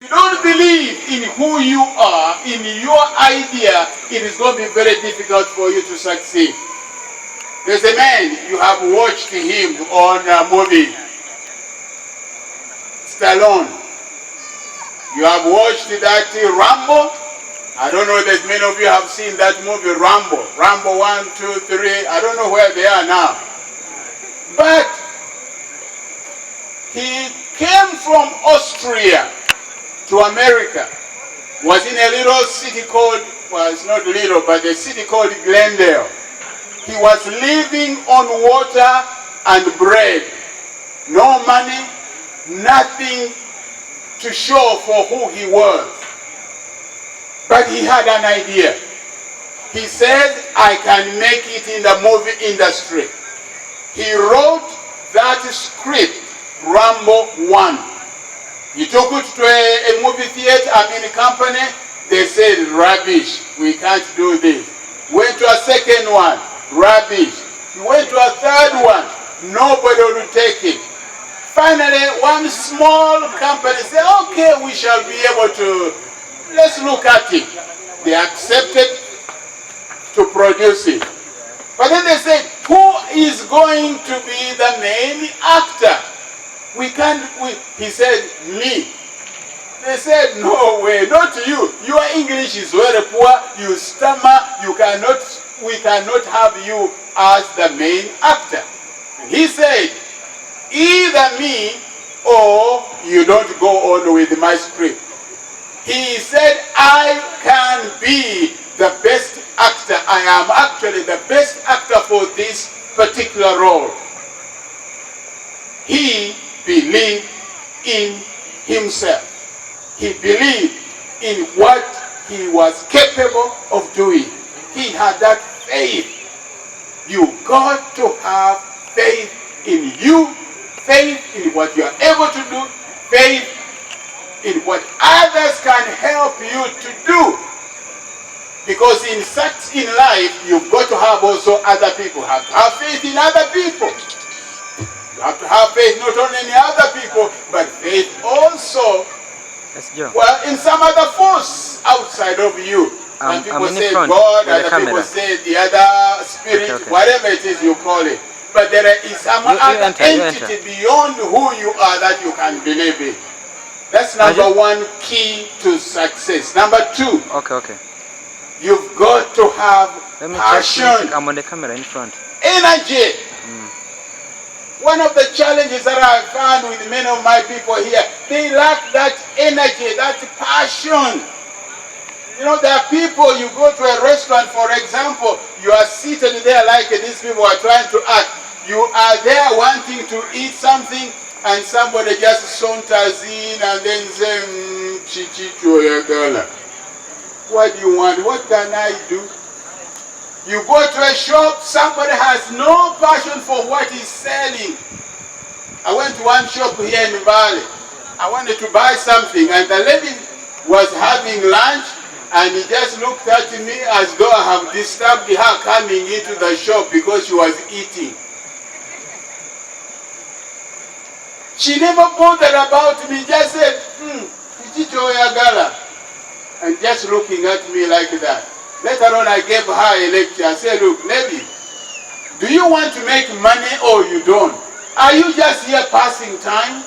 you don't believe in who you are, in your idea, it is going to be very difficult for you to succeed. There's a man, you have watched him on a movie, Stallone. You have watched that Rambo. I don't know that many of you have seen that movie, Rambo. Rambo 1, 2, 3. I don't know where they are now. But he came from Austria to America. Was in a little city called, well, it's not little, but a city called Glendale. He was living on water and bread. No money, nothing to show for who he was. But he had an idea. He said, I can make it in the movie industry. He wrote that script, Rambo 1. He took it to a movie theater, a company. They said, rubbish, we can't do this. Went to a second one, rubbish. He went to a third one, nobody would take it. Finally, one small company said, okay, we shall be able to, let's look at it. They accepted to produce it. But then they said, who is going to be the main actor? He said, me. They said, no way, not you. Your English is very poor, you stammer, we cannot have you as the main actor. He said, either me or you don't go on with my script. He said, I can be the best actor. I am actually the best actor for this particular role. He believed in himself. He believed in what he was capable of doing. He had that faith. You got to have faith in you, faith in what you are able to do, faith in what others can help you to do. Because in life, you've got to have also other people. You have to have faith in other people. You have to have faith not only in other people, but faith also, well, in some other force outside of you. Some people say God, other people say the other spirit, whatever it is you call it. But there is some other entity beyond who you are that you can believe in. That's number one key to success. Number two, you've got to have passion. I'm on the camera in front. Energy. One of the challenges that I found with many of my people here, they lack that energy, that passion. You know, there are people, you go to a restaurant, for example, you are seated there like these people are trying to act. You are there wanting to eat something, and somebody just saunters in and then says, what do you want? What can I do? You go to a shop, somebody has no passion for what he's selling. I went to one shop here in Mbale. I wanted to buy something, and the lady was having lunch, and he just looked at me as though I have disturbed her coming into the shop because she was eating. She never bothered about me, just said, and just looking at me like that. Later on, I gave her a lecture. I said, look, lady, do you want to make money or you don't? Are you just here passing time?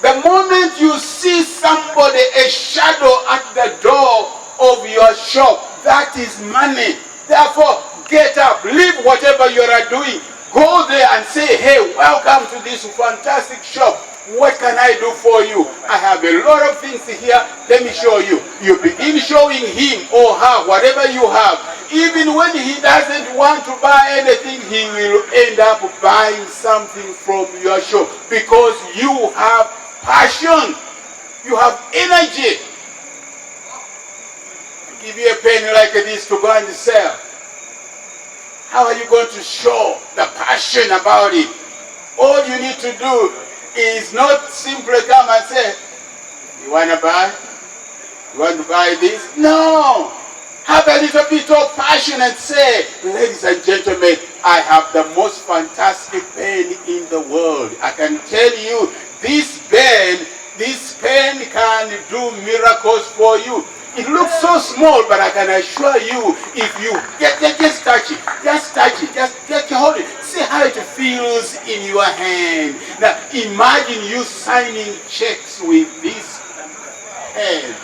The moment you see somebody, a shadow at the door of your shop, that is money. Therefore, get up, leave whatever you are doing. Go there and say, hey, welcome to this fantastic shop. What can I do for you? I have a lot of things here. Let me show you. You begin showing him or her whatever you have. Even when he doesn't want to buy anything, he will end up buying something from your shop because you have passion. You have energy. I give you a pen like this to go and sell. How are you going to show the passion about it? All you need to do is not simply come and say, you want to buy? You want to buy this? No! Have a little bit of passion and say, ladies and gentlemen, I have the most fantastic pen in the world. I can tell you, this pen This pen can do miracles for you. It looks so small, but I can assure you, if you just touch it, just hold it, see how it feels in your hand. Now, imagine you signing checks with this pen.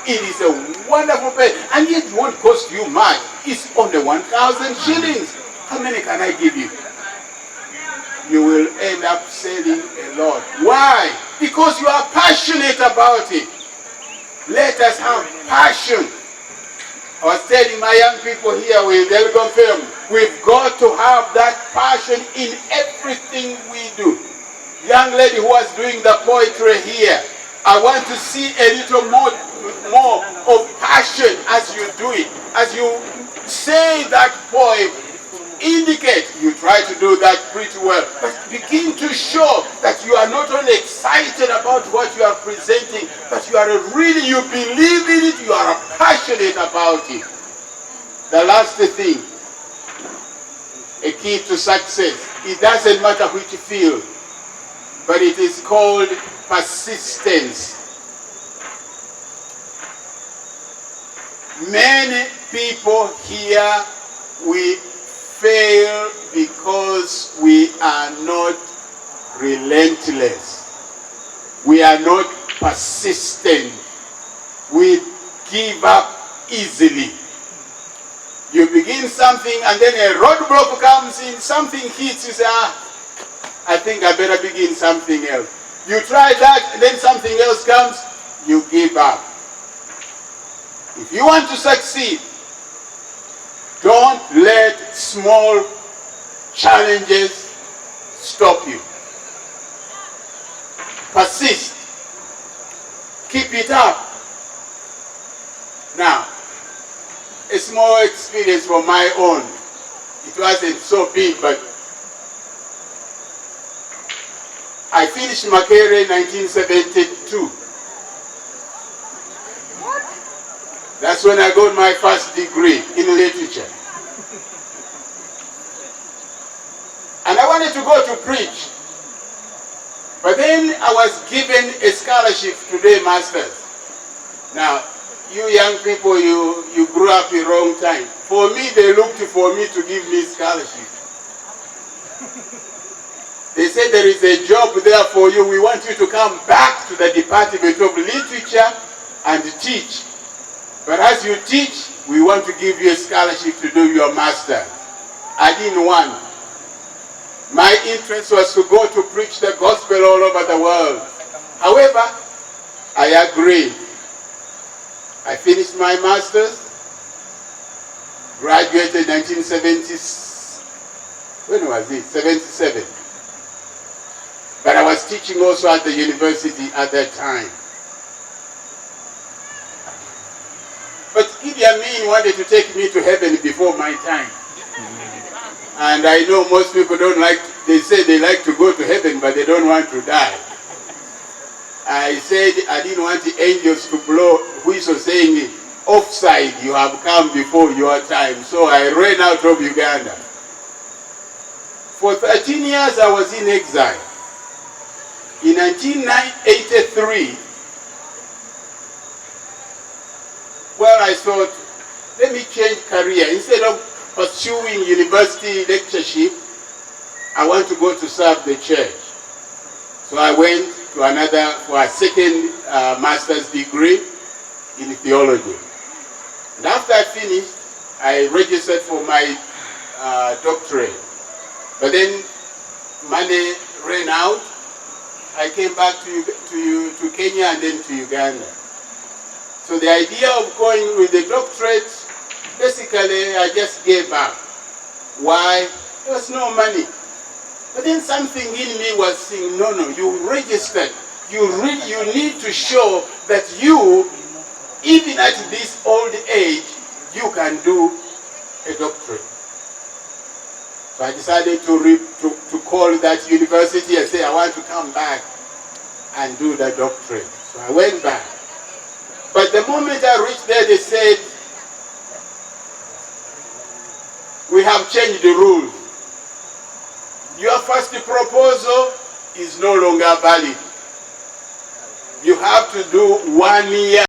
It is a wonderful pen, and it won't cost you much. It's only 1,000 shillings. How many can I give you? You will end up selling a lot. Why? Because you are passionate about it. Let us have passion. I was telling my young people here with Elgon film, we've got to have that passion in everything we do. Young lady who was doing the poetry here, I want to see a little more of passion as you do it. As you say that poem, indicate you try to do that pretty well, but begin to show that you are not only excited about what you are presenting, but you are really, you believe in it, you are passionate about it. The last thing, a key to success, it doesn't matter which field, but it is called persistence. Many people here, we fail because we are not relentless. We are not persistent. We give up easily. You begin something and then a roadblock comes in, something hits, you say, I think I better begin something else. You try that and then something else comes, you give up. If you want to succeed, don't let small challenges stop you. Persist. Keep it up. Now, a small experience from my own. It wasn't so big, but I finished Makerere in 1972. That's when I got my first degree in literature. And I wanted to go to preach. But then I was given a scholarship to do a master's. Now, you young people, you grew up in the wrong time. For me, they looked for me to give me scholarship. They said there is a job there for you. We want you to come back to the Department of Literature and teach. But as you teach, we want to give you a scholarship to do your master. I didn't want. My interest was to go to preach the gospel all over the world. However, I agreed. I finished my master's, graduated in 1970, when was it? 77. But I was teaching also at the university at that time. But Idi Amin wanted to take me to heaven before my time. And I know most people don't like, they say they like to go to heaven, but they don't want to die. I said I didn't want the angels to blow whistle saying, offside, you have come before your time. So I ran out of Uganda. For 13 years I was in exile. In 1983, well, I thought, let me change career. Instead of pursuing university lectureship, I want to go to serve the church. So I went to for a second master's degree in theology. And after I finished, I registered for my doctorate. But then money ran out. I came back to Kenya and then to Uganda. So the idea of going with the doctorate, basically I just gave up. Why? There was no money. But then something in me was saying, no, you registered. You need to show that you, even at this old age, you can do a doctorate. So I decided to call that university and say, I want to come back and do the doctorate. So I went back. But the moment I reached there, they said, we have changed the rules. Your first proposal is no longer valid. you have to do 1 year.